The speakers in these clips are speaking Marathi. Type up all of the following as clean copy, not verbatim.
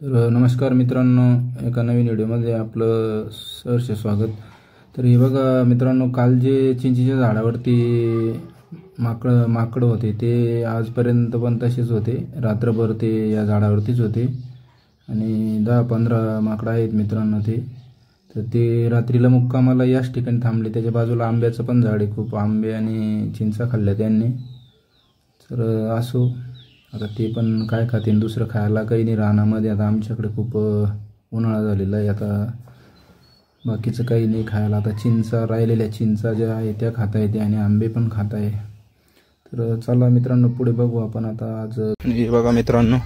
तर नमस्कार मित्रांनो, एका नवीन व्हिडिओमध्ये आपलं सहर्ष स्वागत। तर हे बघा मित्रांनो, काल जे चिंचेच्या झाडावरती माकड होते ते आजपर्यंत पण तसेच होते। रात्रभर ते या झाडावरतीच होते आणि 10-15 माकड आहेत मित्रांनो ते। तर ते रात्रीला मुक्कामाला याच ठिकाणी थांबले। त्याच्या बाजूला आंब्याचं पण झाड आहे, खूप आंबे आणि चिंचा खाल्ल्या त्यांनी। तर असो, आता ते पण काय खातील, दुसरं खायला काही नाही रानामध्ये। आता आमच्याकडे खूप उन्हाळा झालेला आहे, आता बाकीचं काही नाही खायला। आता चिंचा, राहिलेल्या चिंचा ज्या आहे त्या खाता येते आणि आंबे पण खाता आहे। तर चला मित्रांनो, पुढे बघू आपण आता। आज हे बघा मित्रांनो,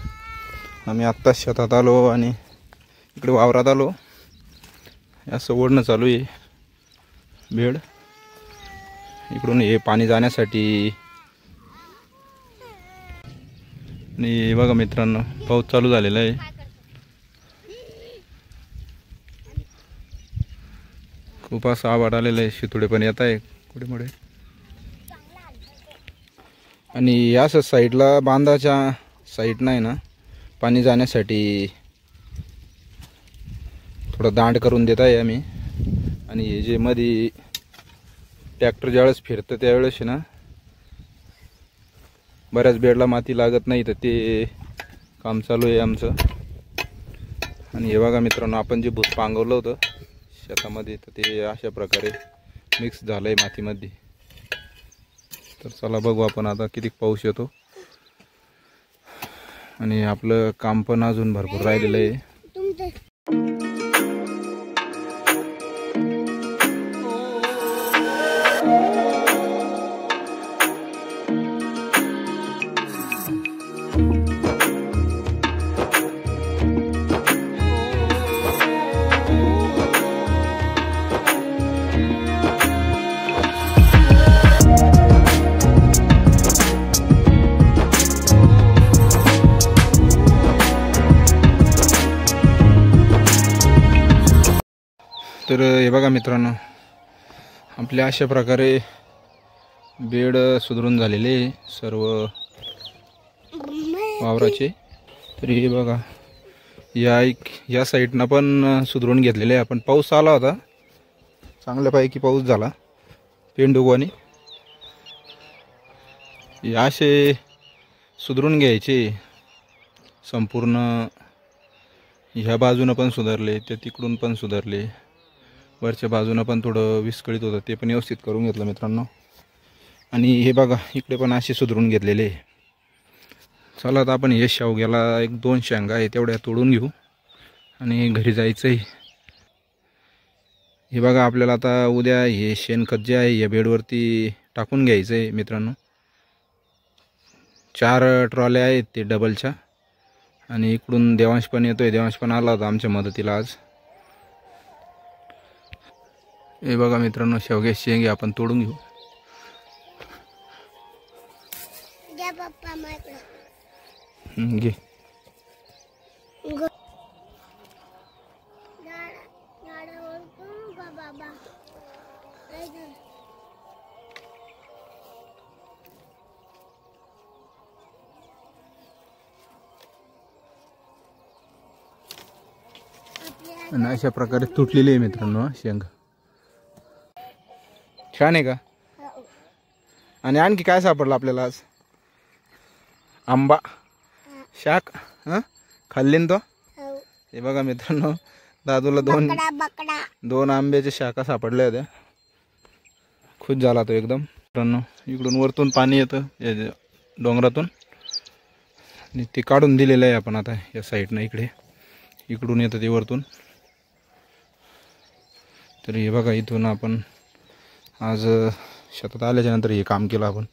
आम्ही आत्ताच शेतात आलो आणि इकडे वावरात आलो। असं ओढणं चालू आहे बेड, इकडून हे पाणी जाण्यासाठी। आणि बघा मित्रांनो, पाऊस चालू झालेला आहे। खूप असं आवाड आलेलं आहे, शितोडे पण येत आहे कुठे-मुळे। आणि याच साईडला, बांधाच्या साईड नाही ना, पाणी जाण्यासाठी थोडं दांड करून देत आहे आम्ही। आणि हे जे मध्ये ट्रॅक्टर ज्यावेळेस फिरतं त्यावेळेस ना बऱ्याच बेडला माती लागत नाही, तर ते काम चालू आहे आमचं। आणि हे बघा मित्रांनो, आपण जे भूत पांगवलं होतं शेतामध्ये, तर ते अशा प्रकारे मिक्स झालंय मातीमध्ये। तर चला बघू आपण आता किती पाऊस येतो। आणि आपलं काम पण अजून भरपूर राहिलेलं आहे। तर हे बघा मित्रांनो, आपल्या अशा प्रकारे बेड सुधरून झालेले सर्व वावराचे। तर हे बघा, या साईडनं पण सुधरून घेतलेले आहे आपण। पाऊस आला होता, चांगल्यापैकी पाऊस झाला पेंडुगवानी। असे सुधरून घ्यायचे संपूर्ण। ह्या बाजूनं पण सुधारले, त्या तिकडून पण सुधारले, वरच्या बाजूनं पण थोडं विस्कळीत होतं, ते पण व्यवस्थित करून घेतलं मित्रांनो। आणि हे बघा, इकडे पण असे सुधरून घेतलेले। चला आता आपण हे शेवग्याला 1-2 शेंगा आहे तेवढ्या तोडून घेऊ आणि घरी जायचं आहे। हे बघा, आपल्याला आता उद्या हे शेणखत जे आहे या बेडवरती टाकून घ्यायचं आहे मित्रांनो। 4 ट्रॉल्या आहेत ते डबलच्या। आणि इकडून देवांश पण येतोय, देवांश पण आला होता आमच्या मदतीला आज। हे बघा मित्रांनो, शेवग्याची शेंगे आपण तोडून घेऊ। घे। आणि अशा प्रकारे तुटलेली आहे मित्रांनो शेंग। छान आहे का? आणि आणखी काय सापडलं आपल्याला आज? आंबा शाक खाल्ली ना तो? हे बघा मित्रांनो, दादूला 2 आंब्याच्या शाखा सापडल्या होत्या। खुश झाला तो एकदम मित्रांनो। इकडून वरतून पाणी येतं या डोंगरातून आणि ते काढून दिलेलं आहे आपण आता या साईडनं। इकडून येतं ते वरतून। तर हे बघा, इथून आपण आज शेतात आल्याच्या नंतर हे काम केलं आपण।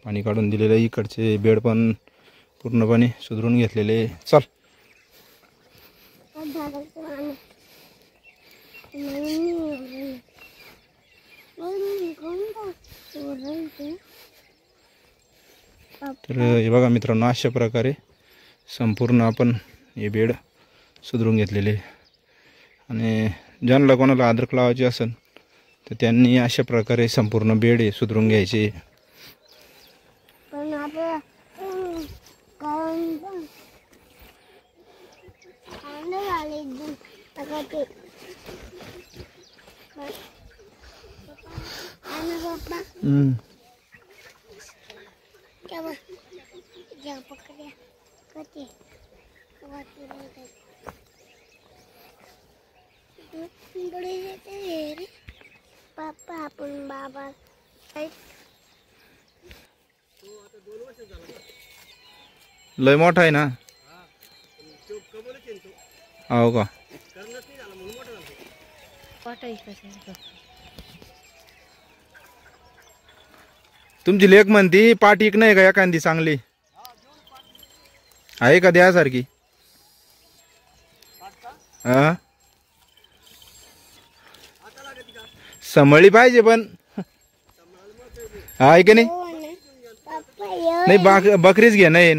पाणी काढून दिलेलं आहे, इकडचे बेड पण पूर्णपणे सुधरून घेतलेले। चल तर हे बघा मित्रांनो, अशा प्रकारे संपूर्ण आपण हे बेड सुधरून घेतलेले। आणि ज्यांना कोणाला अद्रक लावायची असेल तर त्यांनी अशा प्रकारे संपूर्ण बेड सुधरून घ्यायचे। पापा आपण बाबा लय मोठा आहे ना. हो का. तुमची लेक म्हणती पाटीक नाही का एखादी चांगली आहे का द्यासारखी. हा सांभाळली पाहिजे पण आहे की नाही. नाही बकरीच घे नाही.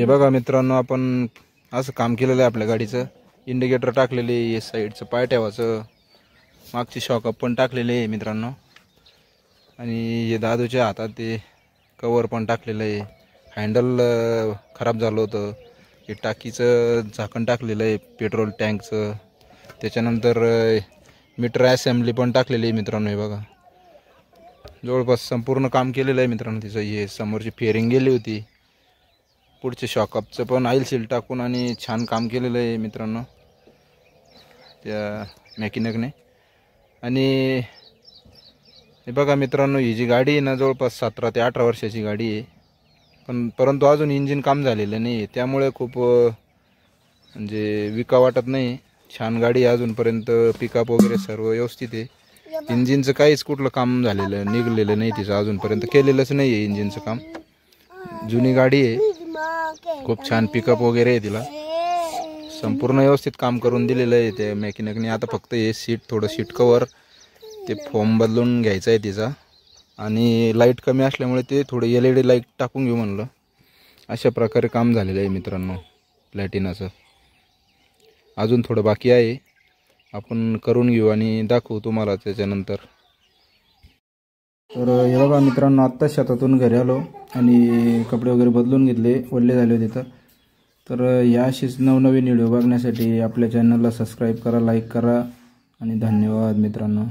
बघा मित्रांनो आपण असं काम केलेलं आहे आपल्या गाडीचं. इंडिकेटर टाकलेले, साईडचं पाय ठेवायचं, मागची शॉकअप पण टाकलेले आहे मित्रांनो. आणि हे दादूच्या हातात ते कवर पण टाकलेलं आहे. हँडल खराब झालं होतं. हे टाकीचं झाकण टाकलेलं आहे पेट्रोल टँकचं. त्याच्यानंतर मीटर असेंब्ली पण टाकलेली आहे मित्रांनो. हे बघा जवळपास संपूर्ण काम केलेलं आहे मित्रांनो तिचं. हे समोरची फेरिंग गेली होती. पुढचे शॉकअपचं पण ऑइल सील टाकून आणि छान काम केलेलं आहे मित्रांनो त्या मेकॅनिकने. आणि हे बघा मित्रांनो ही जी गाडी आहे ना जवळपास 17 ते 18 वर्षाची गाडी आहे. परंतु अजून इंजिन काम झालेलं नाही. त्यामुळे खूप म्हणजे विका वाटत नाही. छान गाडी आहे अजूनपर्यंत. पिकअप वगैरे सर्व व्यवस्थित आहे. इंजिनचं काहीच कुठलं काम झालेलं निघलेलं नाही तिचं. अजूनपर्यंत केलेलंच नाही आहे इंजिनचं काम. जुनी गाडी आहे. खूप छान पिकअप वगैरे आहे तिला. संपूर्ण व्यवस्थित काम करून दिलेलं आहे त्या मेकॅनिकने. आता फक्त हे थोडं सीट कवर ते फोम बदलून घ्यायचं आहे तिचा. आणि लाईट कमी असल्यामुळे ते थोडं LED लाईट टाकून घेऊ म्हणलं. अशा प्रकारे काम झालेलं आहे मित्रांनो प्लॅटिनाचं. अजून थोडं बाकी आहे. आपण करून घेऊ आणि दाखवू तुम्हाला त्याच्यानंतर. तर हे बघा मित्रांनो आत्ता शेतातून घरी आलो आणि कपडे वगैरे बदलून घेतले. ओले झाले होते तर या अशीच नवनवीन व्हिडिओ बघण्यासाठी आपल्या चॅनलला सबस्क्राईब करा, लाईक करा आणि धन्यवाद मित्रांनो.